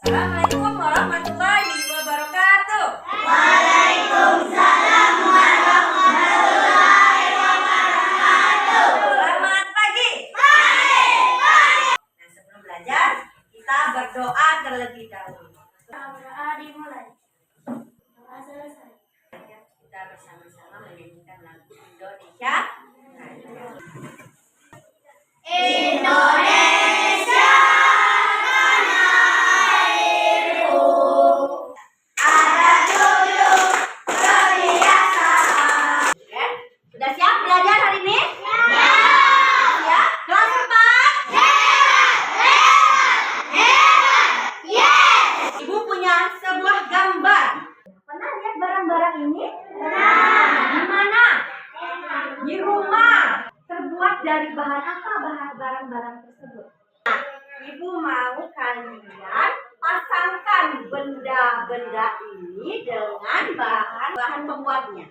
Assalamualaikum warahmatullahi wabarakatuh. Waalaikumsalam warahmatullahi wabarakatuh. Selamat pagi. Nah, sebelum belajar, kita berdoa terlebih dahulu. Doa dimulai. Doa selesai. Kita bersama-sama menyanyikan lagu Indonesia. Indonesia tanah airku, ada dulu kebiasaan. Ya, sudah siap belajar hari ini? Ya. Ya, kelas 4. Yes. Ibu punya sebuah gambar. Pernah lihat barang-barang ini? Di mana? Di rumah. Terbuat dari bahan apa barang-barang tersebut? Nah, Ibu mau kalian pasangkan benda-benda ini dengan bahan pembuatnya.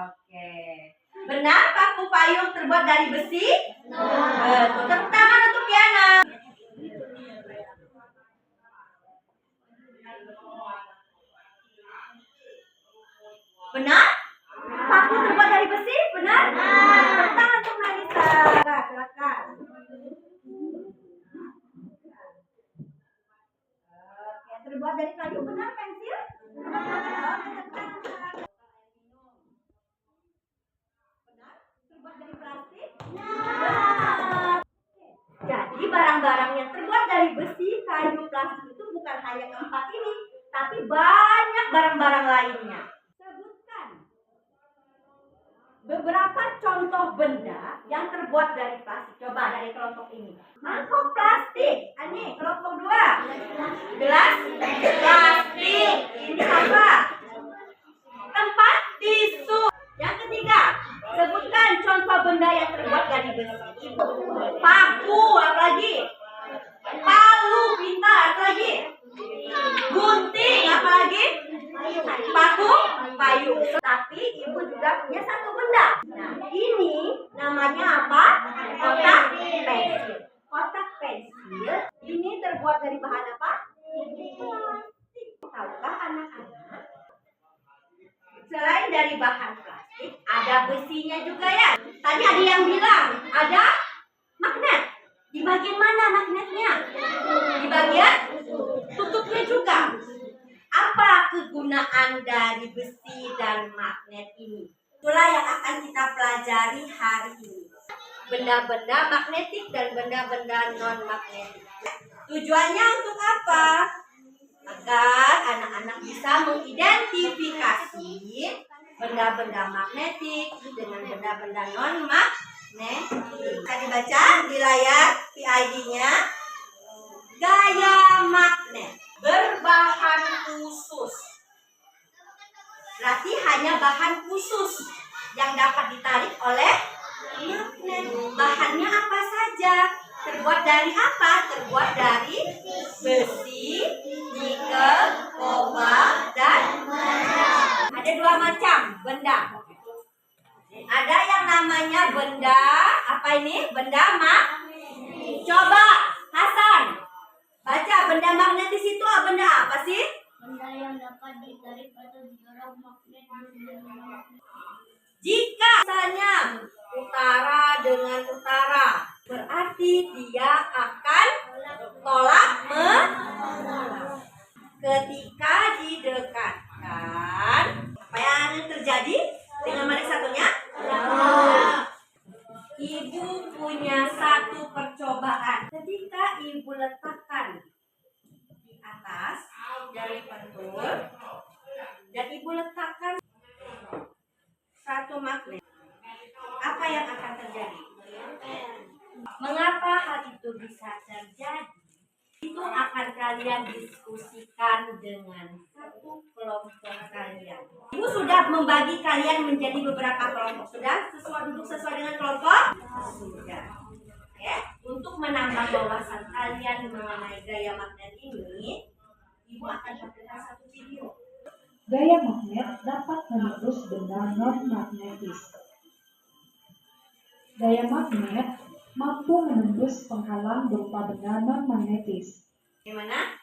Oke. Benar paku payung terbuat dari besi? Betul. Tepuk tangan untuk Yana. Benar? Paku terbuat dari besi? Benar? Tepuk tangan untuk Melisa. Silakan. Oke, terbuat dari kayu, benar pensil? Benar? Terbuat dari plastik? Benar. Jadi barang-barang yang terbuat dari besi, kayu, plastik itu bukan hanya keempat ini, tapi banyak barang-barang lainnya. Sebutkan beberapa contoh benda yang terbuat dari plastik. Coba dari kelompok ini. Mangkok plastik. Ini kelompok 2. Gelas plastik. Ini apa? Tempat tisu. Yang ketiga, sebutkan contoh benda yang terbuat dari besi. Paku, apa lagi? Palu, pita, apa lagi? Gunting, apa lagi? Paku, payung. Tapi ibu juga punya satu benda. Nah, ini namanya apa? Kotak pensil. Kotak pensil ini terbuat dari bahan apa? Plastik. Tahukah anak-anak? Selain dari bahan plastik, ada besinya juga ya. Tadi ada yang bilang ada magnet. Di bagian mana magnetnya? Di bagian tutupnya juga. Apa kegunaan dari besi dan magnet ini? Itulah yang akan kita pelajari hari ini. Benda-benda magnetik dan benda-benda non-magnetik. Tujuannya untuk apa? Agar anak-anak bisa mengidentifikasi benda-benda magnetik dengan benda-benda non-magnetik. Bisa dibaca di layar PID-nya. Gaya magnet berbahan khusus. Berarti hanya bahan khusus yang dapat ditarik oleh magnet. Bahannya apa saja? Terbuat dari apa? Terbuat dari besi, nikel, kobalt, dan ada 2 macam benda. Ada yang namanya benda apa ini? Benda magnetis. Coba Hasan baca benda magnetis itu benda apa sih? Benda yang dapat ditarik atau didorong magnet. Jika misalnya utara dengan utara, berarti dia akan tolak menolak. Ketika didekatkan, apa yang akan terjadi dengan mana satunya? Ibu punya satu percobaan. Ketika ibu letakkan di atas dari pentul dan ibu letakkan satu magnet, apa yang akan terjadi? Mengapa hal itu bisa terjadi? Itu akan kalian diskusikan dengan satu kelompok kalian. Ibu sudah membagi kalian menjadi beberapa kelompok. Sudah sesuai dengan kelompok? Sudah. Ya, untuk menambah wawasan kalian mengenai gaya magnet ini, ibu akan berikan satu video. Gaya magnet dapat menembus benda non-magnetis. Gaya magnet mampu menembus penghalang berupa benda non-magnetis. Gimana?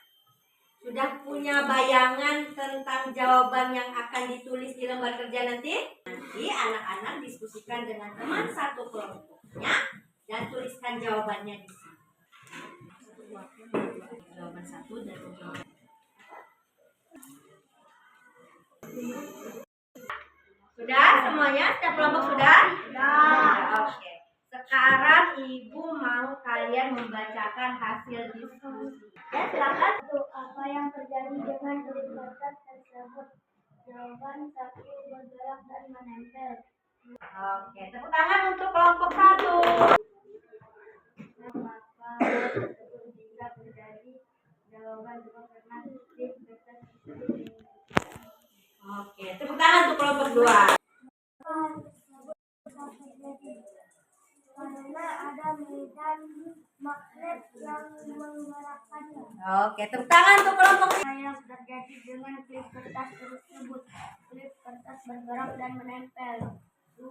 Sudah punya bayangan tentang jawaban yang akan ditulis di lembar kerja nanti? Nanti anak-anak diskusikan dengan teman satu kelompoknya dan tuliskan jawabannya di sini. Jawaban satu dan jawaban. Sudah semuanya? Setiap kelompok sudah? Sudah. Oke. Sekarang ibu mau kalian membacakan hasil diskusi. Ya, silakan. Untuk apa yang terjadi dengan kulit kertas tersebut? Jawaban 1, bergerak dan menempel. Oke, tepuk tangan untuk kelompok satu. Maka hal tersebut bisa terjadi? Jawaban 2, karena kulit kertas tersebut. Oke, tepuk tangan untuk kelompok dua. Karena ada medan magnet yang menggerakkannya. Oke, tepuk tangan untuk kelompok tiga. Yang terjadi dengan klip kertas tersebut? Klip kertas bergerak dan menempel. 2.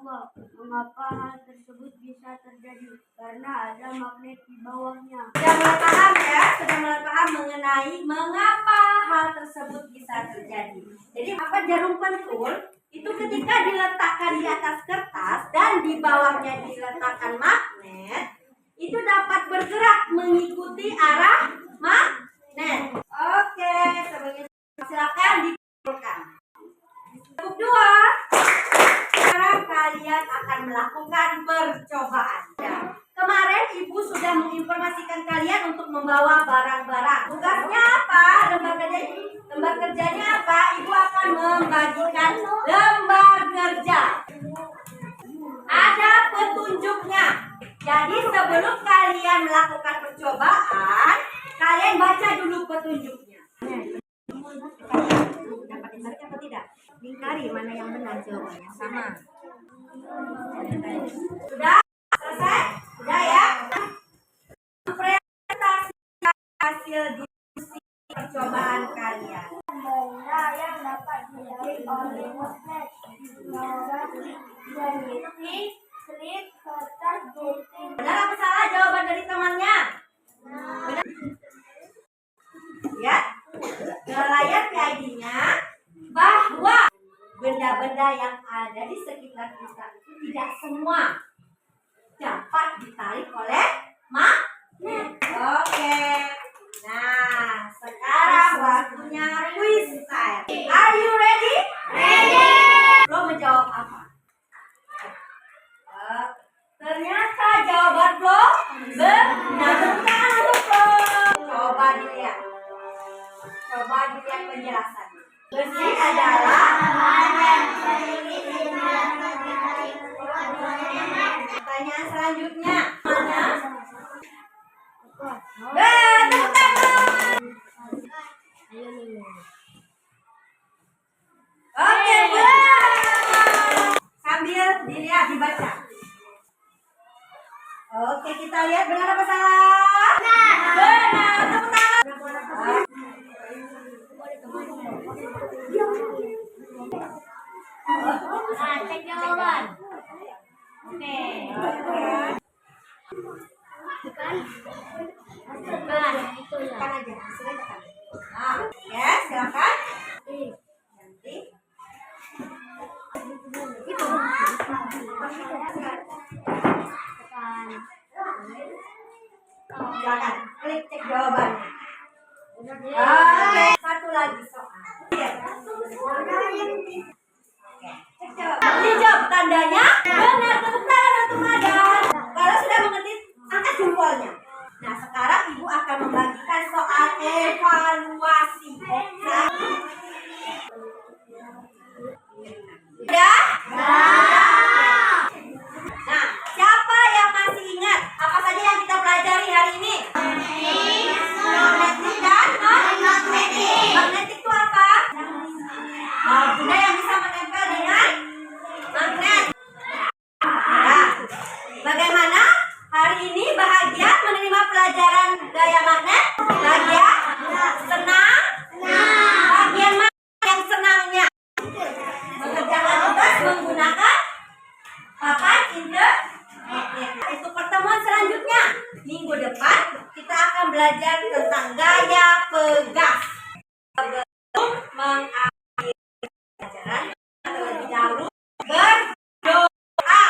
Mengapa hal tersebut bisa terjadi? Karena ada magnet di bawahnya. Sudah mulai paham ya? Sudah mulai paham mengenai mengapa hal tersebut bisa terjadi. Jadi apa jarum pentul itu ketika diletakkan di atas kertas dan di bawahnya diletakkan magnet, itu dapat bergerak mengikuti arah magnet. Oke, sebagai silakan dikumpulkan. Tepuk dua. Sekarang kalian akan melakukan percobaan. Ya. Kemarin ibu sudah menginformasikan kalian untuk membawa barang-barang. Tugasnya apa? Lembar kerjanya apa? Ibu akan membagikan lembar kerja. Ada petunjuknya. Jadi sebelum kalian melakukan percobaan, kalian baca dulu petunjuknya. Dapat ditarik atau tidak? Lingkari mana yang benar jawabannya. Sama. Sudah? Selesai? Sudah ya? Presentasi hasil diskusi percobaan kalian. Benda yang dapat ditarik oleh magnet. Klip kertas gunting. Benar apa salah jawaban dari temannya? Benar? Ya? Nelayan PID-nya bahwa benda-benda yang ada di sekitar kita itu tidak semua dapat ditarik oleh magnet. Oke. Nah, sekarang waktunya quiz time. Are you ready? Ready. Lo menjawab apa? Ternyata jawaban Flo benar. Tangan untuk Flo. Coba dilihat penjelasannya. Besi adalah pertanyaan selanjutnya. Mana? Tepuk tangan. Oke, sambil dilihat dibaca. Oke, kita lihat benar apa salah? Benar. Tepuk tangan. Cek jawaban. Oke. Bukan itu ya. Tekan aja, hasilnya tekan. Nah, ya, silakan. Nanti. Itu. Tekan. Silakan, klik cek jawabannya. Oke, satu lagi soal. Cek jawaban. Dijawab tandanya benar. Tepuk tangan untuk Madan. Kalau sudah mengerti, angkat jempolnya. Nah, sekarang ibu akan membagikan soal evaluasi. Sudah? Nah, siapa yang masih ingat apa saja yang kita pelajari hari ini? Magnetik dan non-magnetik. Magnetik itu apa? Benda yang bisa menempel dengan magnet. Nah, bagaimana hari ini bahagia menerima pelajaran gaya magnet? Bahagia? Senang? depan kita akan belajar tentang gaya pegas. Sebelum mengakhiri pelajaran, terlebih dahulu berdoa.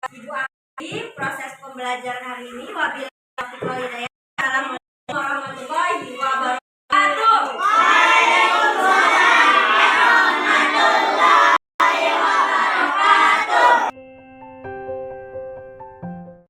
Ibu akhiri proses pembelajaran hari ini. Wabillahi